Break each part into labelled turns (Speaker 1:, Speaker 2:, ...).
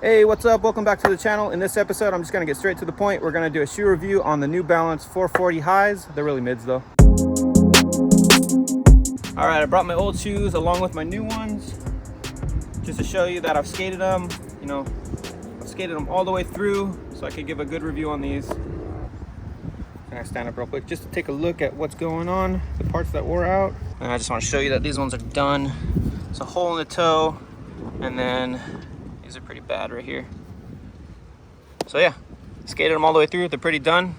Speaker 1: Hey, what's up? Welcome back to the channel. In this episode, I'm just gonna get straight to the point. We're gonna do a shoe review on the New Balance 440 highs. They're really mids though. All right, I brought my old shoes along with my new ones just to show you that I've skated them. I've skated them all the way through so I could give a good review on these. Can I stand up real quick just to take a look at what's going on, the parts that wore out. And I just want to show you that these ones are done. It's a hole in the toe, and then these are pretty bad right here. So yeah, skated them all the way through. They're pretty done.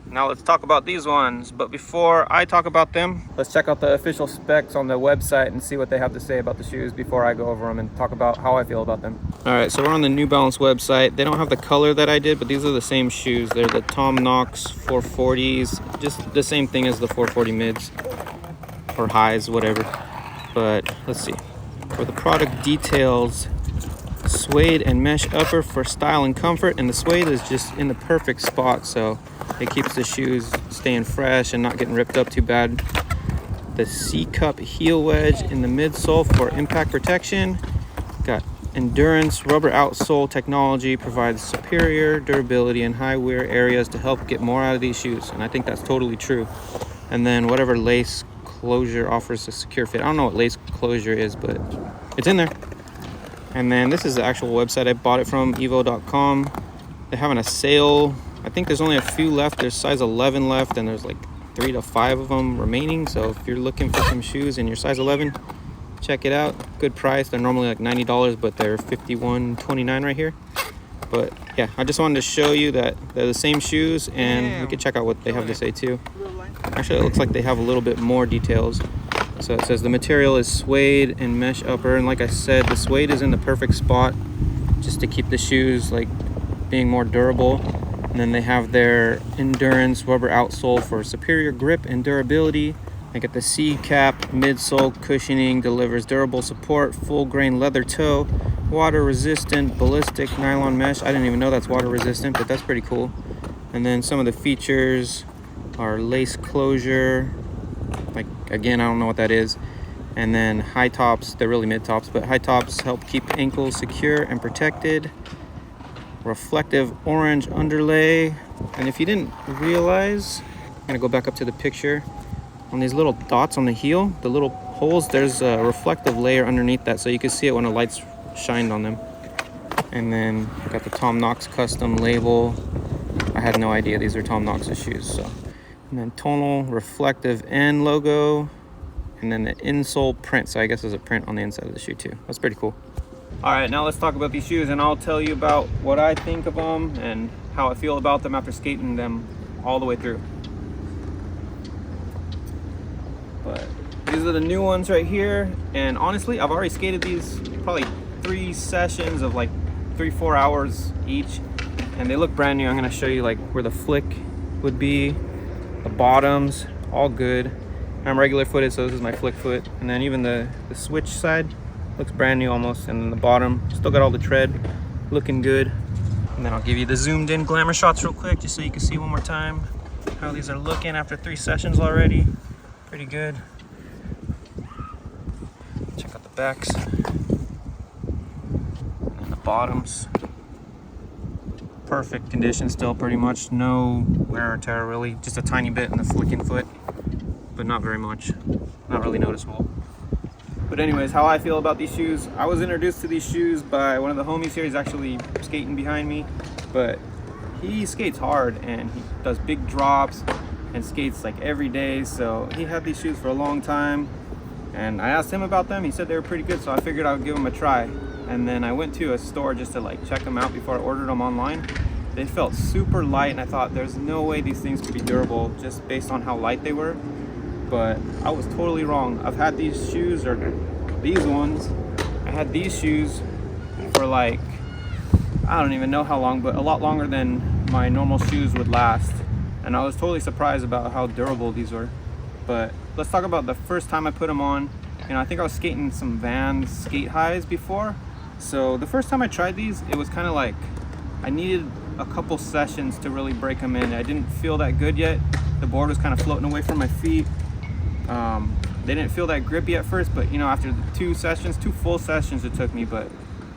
Speaker 1: Now let's talk about these ones. But before I talk about them, let's check out the official specs on the website and see what they have to say about the shoes before I go over them and talk about how I feel about them. All right, so we're on the New Balance website. They don't have the color that I did, but these are the same shoes. They're the Tom Knox 440s, just the same thing as the 440 mids or highs, whatever. But let's see. For the product details, suede and mesh upper for style and comfort, and the suede is just in the perfect spot, so it keeps the shoes staying fresh and not getting ripped up too bad. The C-cup heel wedge in the midsole for impact protection. Got endurance rubber outsole technology, provides superior durability in high wear areas to help get more out of these shoes, and I think that's totally true. And then whatever lace closure offers a secure fit. I don't know what lace closure is, but it's in there. And then this is the actual website I bought it from, evo.com. They're having a sale. I think there's only a few left. There's size 11 left, and there's like 3 to 5 of them remaining. So if you're looking for some shoes in your size 11, check it out. Good price. They're normally like $90, but they're $51.29 right here. But yeah, I just wanted to show you that they're the same shoes, and we can check out what they have to say too. Actually, it looks like they have a little bit more details. So it says the material is suede and mesh upper, and like I said, the suede is in the perfect spot just to keep the shoes like being more durable. And then they have their endurance rubber outsole for superior grip and durability. They get the C-cap midsole cushioning, delivers durable support, full grain leather toe, water resistant ballistic nylon mesh. I didn't even know that's water resistant, but that's pretty cool. And then some of the features are lace closure, like again, I don't know what that is. And then high tops, they're really mid tops, but high tops help keep ankles secure and protected. Reflective orange underlay. And if you didn't realize, I'm gonna go back up to the picture. On these little dots on the heel, the little holes, there's a reflective layer underneath that, so you can see it when the lights shined on them. And then got the Tom Knox custom label. I had no idea these are Tom Knox's shoes, so. And then tonal reflective N logo, and then the insole print. So I guess there's a print on the inside of the shoe too. That's pretty cool. All right, now let's talk about these shoes, and I'll tell you about what I think of them and how I feel about them after skating them all the way through. But these are the new ones right here, and honestly, I've already skated these probably 3 sessions of like 3-4 hours each, and they look brand new. I'm gonna show you like where the flick would be. The bottoms, all good. I'm regular footed, so this is my flick foot. And then even the switch side looks brand new almost. And then the bottom, still got all the tread, looking good. And then I'll give you the zoomed in glamour shots real quick, just so you can see one more time how these are looking after 3 sessions already. Pretty good. Check out the backs. And the bottoms. Perfect condition still, pretty much. No wear or tear really, just a tiny bit in the flicking foot, but not very much, not really noticeable. But anyways, how I feel about these shoes, I was introduced to these shoes by one of the homies here. He's actually skating behind me, but he skates hard and he does big drops and skates like every day, so he had these shoes for a long time, and I asked him about them. He said they were pretty good, so I figured I would give them a try. And then I went to a store just to like check them out before I ordered them online. They felt super light, and I thought there's no way these things could be durable just based on how light they were. But I was totally wrong. I've had these shoes, or these ones, I had these shoes for like, I don't even know how long, but a lot longer than my normal shoes would last. And I was totally surprised about how durable these were. But let's talk about the first time I put them on. I think I was skating some Vans skate highs before. So the first time I tried these, it was kind of like I needed a couple sessions to really break them in. I didn't feel that good yet. The board was kind of floating away from my feet. They didn't feel that grippy at first, but after the 2 full sessions it took me, but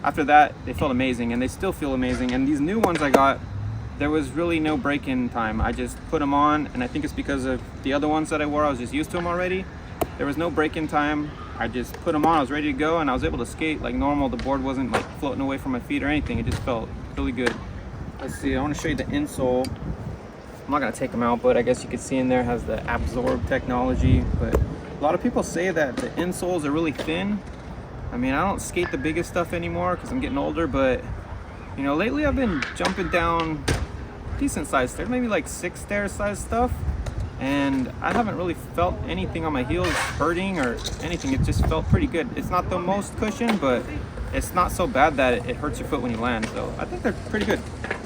Speaker 1: after that, they felt amazing, and they still feel amazing. And these new ones I got, there was really no break-in time. I just put them on, and I think it's because of the other ones that I wore, I was just used to them already. There was no break-in time. I just put them on, I was ready to go, and I was able to skate like normal. The board wasn't like floating away from my feet or anything. It just felt really good. Let's see, I want to show you the insole. I'm not gonna take them out, but I guess you can see in there has the absorb technology. But a lot of people say that the insoles are really thin. I mean, I don't skate the biggest stuff anymore because I'm getting older, but you know, lately I've been jumping down decent sized stairs, maybe like 6 stair size stuff, and I haven't really felt anything on my heels hurting or anything. It just felt pretty good. It's not the most cushion, but it's not so bad that it hurts your foot when you land. So I think they're pretty good.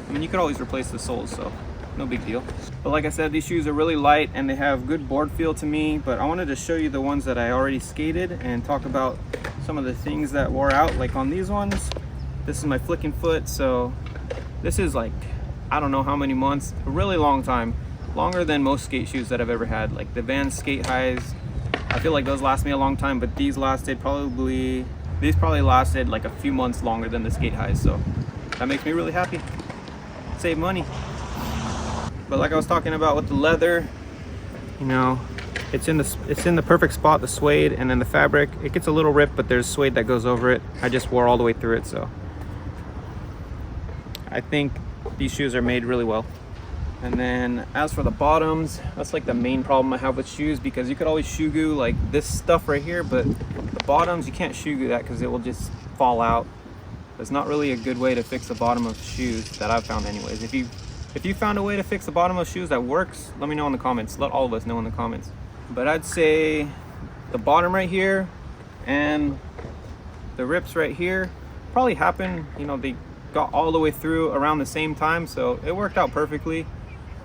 Speaker 1: I mean, you could always replace the soles, so no big deal. But like I said, these shoes are really light and they have good board feel to me. But I wanted to show you the ones that I already skated and talk about some of the things that wore out. Like on these ones, this is my flicking foot, so this is like, I don't know how many months, a really long time, longer than most skate shoes that I've ever had. Like the Vans Skate Highs, I feel like those last me a long time, but these probably lasted like a few months longer than the Skate Highs, so that makes me really happy. Save money. But like I was talking about with the leather, you know, it's in the perfect spot, the suede, and then the fabric, it gets a little ripped, but there's suede that goes over it. I just wore all the way through it, so I think these shoes are made really well. And then as for the bottoms, that's like the main problem I have with shoes, because you could always shoe goo like this stuff right here, but the bottoms, you can't shoe goo that because it will just fall out. There's not really a good way to fix the bottom of shoes that I've found anyways. If you found a way to fix the bottom of shoes that works, let me know in the comments. Let all of us know in the comments. But I'd say the bottom right here and the rips right here probably happened, you know, they got all the way through around the same time, so it worked out perfectly.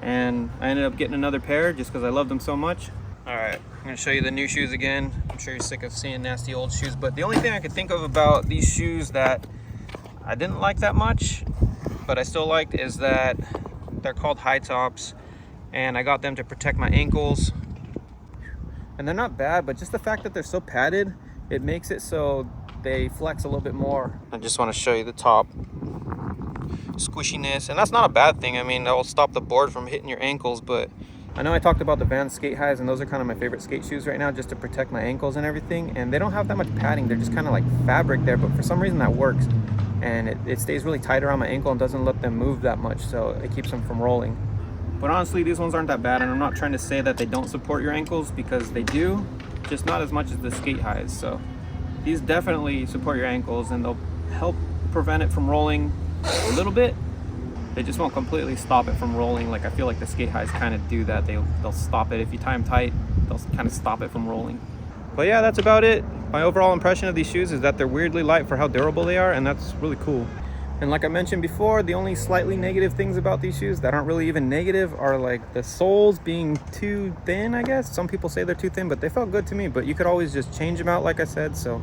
Speaker 1: And I ended up getting another pair just because I love them so much. All right, I'm gonna show you the new shoes again. I'm sure you're sick of seeing nasty old shoes, but the only thing I could think of about these shoes that I didn't like that much, but I still liked, is that they're called high tops, and I got them to protect my ankles. And they're not bad, but just the fact that they're so padded, it makes it so they flex a little bit more. I just want to show you the top squishiness, and that's not a bad thing. I mean, that will stop the board from hitting your ankles. But I know I talked about the Vans Skate Highs, and those are kind of my favorite skate shoes right now, just to protect my ankles and everything. And they don't have that much padding, they're just kind of like fabric there, but for some reason that works, and it stays really tight around my ankle and doesn't let them move that much, so it keeps them from rolling. But honestly, these ones aren't that bad, and I'm not trying to say that they don't support your ankles, because they do, just not as much as the Skate Highs. So these definitely support your ankles, and they'll help prevent it from rolling a little bit. They just won't completely stop it from rolling. Like I feel like the Skate Highs kind of do that. They'll stop it. If you tie them tight, they'll kind of stop it from rolling. But yeah, that's about it. My overall impression of these shoes is that they're weirdly light for how durable they are, and that's really cool. And like I mentioned before, the only slightly negative things about these shoes that aren't really even negative are like the soles being too thin, I guess. Some people say they're too thin, but they felt good to me. But you could always just change them out, like I said, so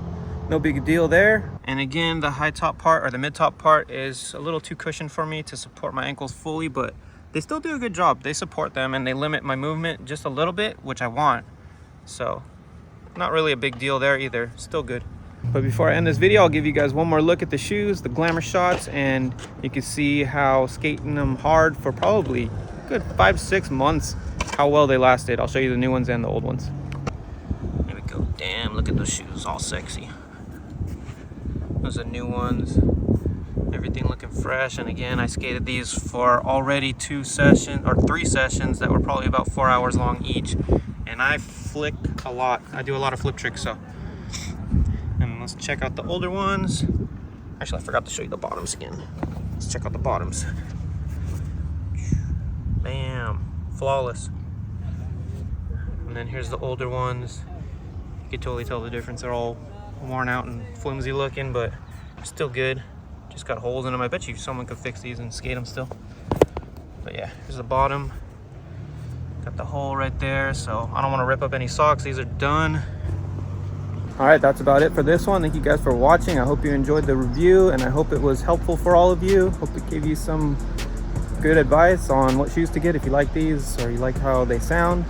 Speaker 1: no big deal there. And again, the high top part or the mid top part is a little too cushioned for me to support my ankles fully, but they still do a good job. They support them and they limit my movement just a little bit, which I want. So not really a big deal there either, still good. But before I end this video, I'll give you guys one more look at the shoes, the glamour shots, and you can see how skating them hard for probably a good 5-6 months, how well they lasted. I'll show you the new ones and the old ones. There we go. Damn, look at those shoes, all sexy. Those are new ones, everything looking fresh. And again, I skated these for already 3 sessions that were probably about 4 hours long each, and I flick a lot. I do a lot of flip tricks. So, and let's check out the older ones. Actually, I forgot to show you the bottoms again. Let's check out the bottoms. Bam, flawless. And then here's the older ones. You can totally tell the difference. They're all worn out and flimsy looking, but still good. Just got holes in them. I bet you someone could fix these and skate them still. But yeah, here's the bottom. Got the hole right there, so I don't want to rip up any socks. These are done. All right, that's about it for this one. Thank you guys for watching. I hope you enjoyed the review, and I hope it was helpful for all of you. Hope it gave you some good advice on what shoes to get if you like these or you like how they sound.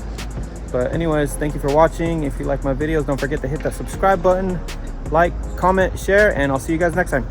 Speaker 1: But anyways, thank you for watching. If you like my videos, don't forget to hit that subscribe button, like, comment, share, and I'll see you guys next time.